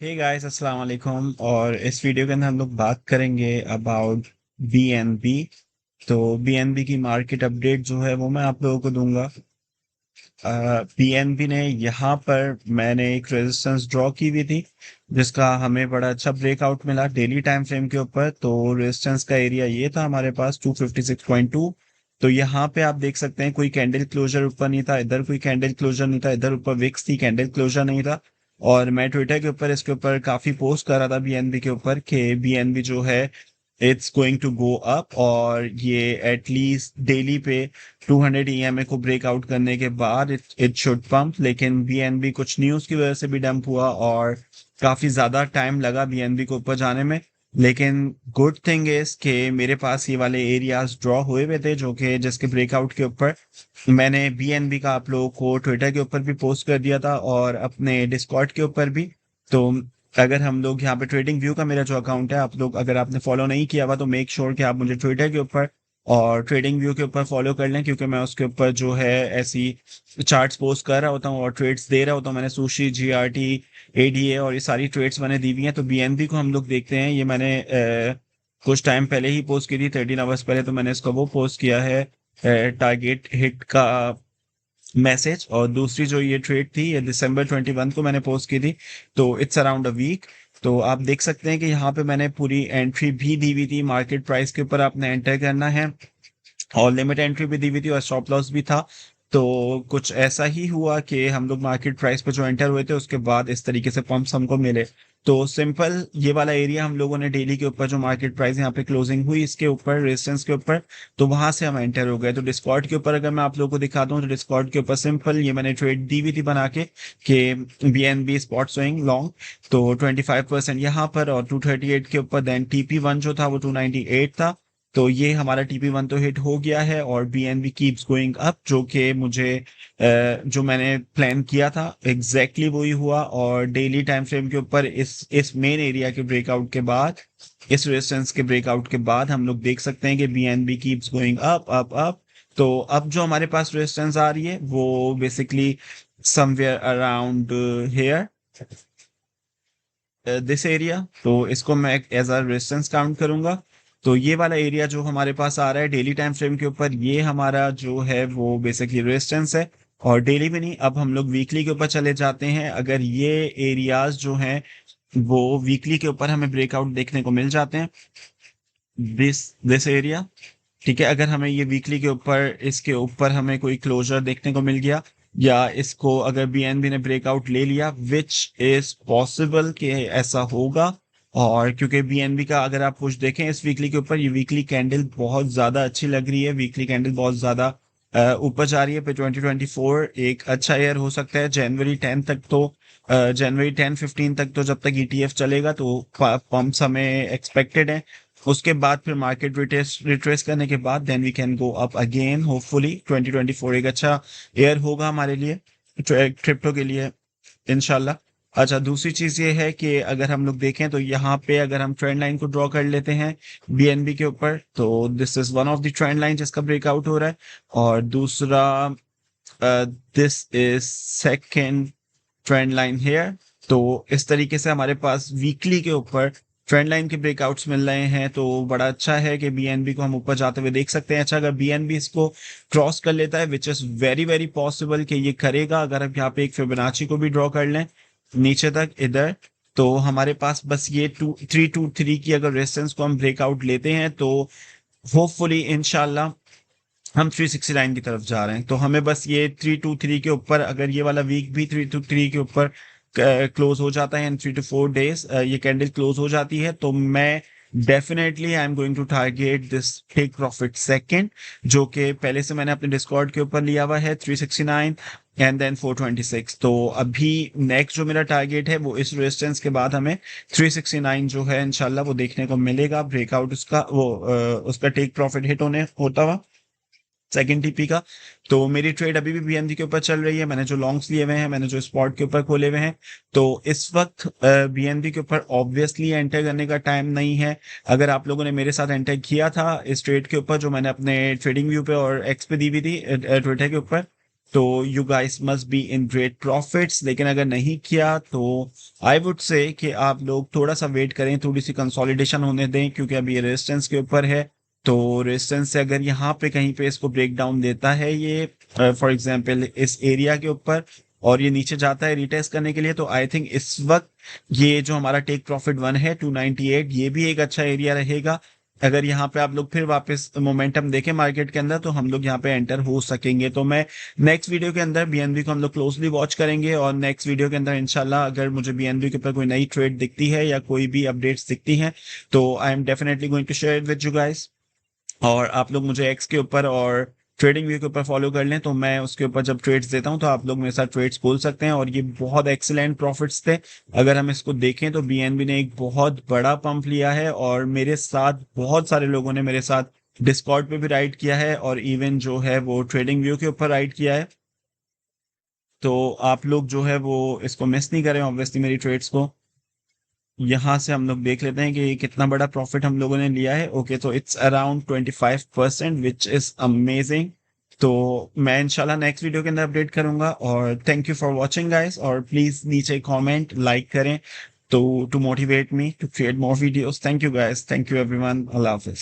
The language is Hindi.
हे गाइस, अस्सलाम वालेकुम। और इस वीडियो के अंदर हम लोग बात करेंगे अबाउट बीएनबी। तो बीएनबी की मार्केट अपडेट जो है वो मैं आप लोगों को दूंगा। बीएनबी ने यहाँ पर मैंने एक रेजिस्टेंस ड्रॉ की हुई थी जिसका हमें बड़ा अच्छा ब्रेकआउट मिला डेली टाइम फ्रेम के ऊपर। तो रेजिस्टेंस का एरिया ये था हमारे पास 256.2। तो यहाँ पे आप देख सकते हैं कोई कैंडल क्लोजर ऊपर नहीं था, इधर कोई कैंडल क्लोजर नहीं था, इधर ऊपर विक्स थी, कैंडल क्लोजर नहीं था। और मैं ट्विटर के ऊपर इसके ऊपर काफी पोस्ट कर रहा था बीएनबी के ऊपर कि बीएनबी जो है it's going to go up, और ये एटलीस्ट डेली पे 200 ईएमए को ब्रेकआउट करने के बाद इट शुड पंप। लेकिन बीएनबी कुछ न्यूज की वजह से भी डंप हुआ और काफी ज्यादा टाइम लगा बीएनबी को ऊपर जाने में। लेकिन गुड थिंग इज कि मेरे पास ये वाले एरियाज ड्रॉ हुए हुए थे जो कि जिसके ब्रेकआउट के ऊपर मैंने बीएनबी का आप लोगों को ट्विटर के ऊपर भी पोस्ट कर दिया था और अपने डिस्कॉर्ड के ऊपर भी। तो अगर हम लोग यहाँ पे ट्रेडिंग व्यू का मेरा जो अकाउंट है, आप लोग अगर आपने फॉलो नहीं किया हुआ तो मेक श्योर कि आप मुझे ट्विटर के ऊपर और ट्रेडिंग व्यू के ऊपर फॉलो कर लें, क्योंकि मैं उसके ऊपर जो है ऐसी चार्ट्स पोस्ट कर रहा होता हूँ और ट्रेड्स दे रहा होता हूँ। मैंने सुशी, जीआरटी, एडीए और ये सारी ट्रेड्स मैंने दी हुई हैं। तो बीएनबी को हम लोग देखते हैं, ये मैंने कुछ टाइम पहले ही पोस्ट की थी, 13 आवर्स पहले। तो मैंने इसको वो पोस्ट किया है टारगेट हिट का मैसेज। और दूसरी जो ये ट्रेड थी ये दिसंबर 21 को मैंने पोस्ट की थी। तो इट्स अराउंड अ वीक। तो आप देख सकते हैं कि यहाँ पे मैंने पूरी एंट्री भी दी हुई थी, मार्केट प्राइस के ऊपर आपने एंटर करना है और लिमिट एंट्री भी दी हुई थी और स्टॉप लॉस भी था। तो कुछ ऐसा ही हुआ कि हम लोग मार्केट प्राइस पे जो एंटर हुए थे उसके बाद इस तरीके से पंप्स हमको मिले। तो सिंपल ये वाला एरिया हम लोगों ने डेली के ऊपर जो मार्केट प्राइस यहाँ पे क्लोजिंग हुई इसके ऊपर रेजिस्टेंस के ऊपर, तो वहां से हम एंटर हो गए। तो डिस्कॉर्ड के ऊपर अगर मैं आप लोगों को दिखाता हूँ तो डिस्कॉर्ड के ऊपर सिंपल ये मैंने ट्रेड दी हुई थी बना के कि बीएनबी स्पॉट स्विंग लॉन्ग। तो 25% यहाँ पर और 238 के ऊपर। देन टीपी 1 जो था वो 298 था। तो ये हमारा टीपी 1 तो हिट हो गया है और बीएनबी कीप्स गोइंग अप, जो कि मुझे जो मैंने प्लान किया था एग्जैक्टली वही हुआ। और डेली टाइम फ्रेम के ऊपर इस मेन एरिया के ब्रेकआउट के बाद, इस रेजिस्टेंस के ब्रेकआउट के बाद हम लोग देख सकते हैं कि BNB keeps going up up up. तो अब जो हमारे पास रेजिस्टेंस आ रही है वो basically somewhere around hair, this area. तो इसको मैं एज अ रेजिस्टेंस काउंट करूंगा। तो ये वाला एरिया जो हमारे पास आ रहा है डेली टाइम फ्रेम के ऊपर, ये हमारा जो है वो बेसिकली रेजिस्टेंस है। और डेली में नहीं, अब हम लोग वीकली के ऊपर चले जाते हैं। अगर ये एरियाज जो हैं वो वीकली के ऊपर हमें ब्रेकआउट देखने को मिल जाते हैं, दिस दिस एरिया, ठीक है। अगर हमें ये वीकली के ऊपर इसके ऊपर हमें कोई क्लोजर देखने को मिल गया, या इसको अगर बीएनबी ने ब्रेकआउट ले लिया, विच इज पॉसिबल कि ऐसा होगा। और क्योंकि बीएनबी का अगर आप कुछ देखें इस वीकली के ऊपर, ये वीकली कैंडल बहुत ज्यादा अच्छी लग रही है, वीकली कैंडल बहुत ज्यादा ऊपर जा रही है। पे 2024 एक अच्छा ईयर हो सकता है। जनवरी 10 तक तो जनवरी 10-15 तक तो जब तक ईटीएफ चलेगा तो पंप्स हमें एक्सपेक्टेड है। उसके बाद फिर मार्केट रिट्रेस रिट्रेस करने के बाद then we can go up again. Hopefully 2024 एक अच्छा ईयर होगा हमारे लिए, क्रिप्टो के लिए, इंशाल्लाह। अच्छा, दूसरी चीज ये है कि अगर हम लोग देखें तो यहाँ पे अगर हम ट्रेंड लाइन को ड्रॉ कर लेते हैं बीएनबी के ऊपर, तो this is one of the trend line जिसका ब्रेकआउट हो रहा है। और दूसरा, this is second trend line here. तो इस तरीके से हमारे पास वीकली के ऊपर ट्रेंड लाइन के ब्रेकआउट्स मिल रहे हैं। तो बड़ा अच्छा है कि बीएनबी को हम ऊपर जाते हुए देख सकते हैं। अच्छा, अगर बीएनबी इसको क्रॉस कर लेता है, which is very very possible कि ये करेगा, अगर हम यहाँ पे एक फिबोनाची को भी ड्रॉ कर लें नीचे तक इधर, तो हमारे पास बस ये 323 की अगर रेजिस्टेंस को हम ब्रेकआउट लेते हैं तो होपफुली इंशाल्लाह हम 369 की तरफ जा रहे हैं। तो हमें बस ये 323 के ऊपर, अगर ये वाला वीक भी 323 के ऊपर क्लोज हो जाता है इन 3 to 4 days, ये कैंडल क्लोज हो जाती है, तो मैं definitely I am going to target this take profit second, जो कि पहले से मैंने अपने डिस्कॉर्ड के ऊपर लिया हुआ है 369 एंड देन 426। तो अभी नेक्स्ट जो मेरा टारगेट है वो इस रेजिस्टेंस के बाद हमें 369 जो है इंशाल्लाह वो देखने को मिलेगा ब्रेकआउट उसका, वो उसका टेक प्रॉफिट हिट होने होता हुआ सेकंड टीपी का। तो मेरी ट्रेड अभी भी बीएनबी के ऊपर चल रही है। मैंने जो लॉन्ग्स लिए हुए हैं, मैंने जो स्पॉट के ऊपर खोले हुए हैं। तो इस वक्त बीएनबी के ऊपर ऑब्वियसली एंटर करने का टाइम नहीं है। अगर आप लोगों ने मेरे साथ एंटर किया था इस ट्रेड के ऊपर जो मैंने अपने ट्रेडिंग व्यू पे और एक्स पे दी हुई थी ट्विटर के ऊपर, तो you guys must be in great profits. लेकिन अगर नहीं किया तो आई वुड से कि आप लोग थोड़ा सा वेट करें, थोड़ी सी कंसोलिडेशन होने दें, क्योंकि अभी ये रेजिस्टेंस के ऊपर है। तो रेजिस्टेंस से अगर यहाँ पे कहीं पे इसको ब्रेक डाउन देता है ये, फॉर एग्जांपल इस एरिया के ऊपर, और ये नीचे जाता है रिटेस्ट करने के लिए, तो आई थिंक इस वक्त ये जो हमारा टेक प्रॉफिट 1 है 298, ये भी एक अच्छा एरिया रहेगा। अगर यहाँ पे आप लोग फिर वापस मोमेंटम देखें मार्केट के अंदर, तो हम लोग यहाँ पे एंटर हो सकेंगे। तो मैं नेक्स्ट वीडियो के अंदर बीएनबी को हम लोग क्लोजली वॉच करेंगे, और नेक्स्ट वीडियो के अंदर इंशाल्लाह अगर मुझे बीएनबी के ऊपर कोई नई ट्रेड दिखती है या कोई भी अपडेट्स दिखती हैं, तो I am definitely going to share with you guys. और आप लोग मुझे एक्स के ऊपर और ट्रेडिंग व्यू के ऊपर फॉलो कर लें, तो मैं उसके ऊपर जब ट्रेड्स देता हूं तो आप लोग मेरे साथ ट्रेड्स बोल सकते हैं। और ये बहुत एक्सीलेंट प्रॉफिट्स थे। अगर हम इसको देखें तो बीएनबी ने एक बहुत बड़ा पंप लिया है, और मेरे साथ बहुत सारे लोगों ने मेरे साथ डिस्कॉर्ड पे भी राइड किया है, और इवन जो है वो ट्रेडिंग व्यू के ऊपर राइड किया है। तो आप लोग जो है वो इसको मिस नहीं करें ऑब्वियसली मेरी ट्रेड्स को। यहाँ से हम लोग देख लेते हैं कि कितना बड़ा प्रॉफिट हम लोगों ने लिया है। ओके, तो it's around 25%, which is amazing. तो मैं इंशाल्लाह नेक्स्ट वीडियो के अंदर अपडेट करूंगा। और thank you for watching guys, और प्लीज नीचे कमेंट लाइक करें तो to motivate me to create more videos. Thank you guys, thank you everyone, अल्लाह हाफिज।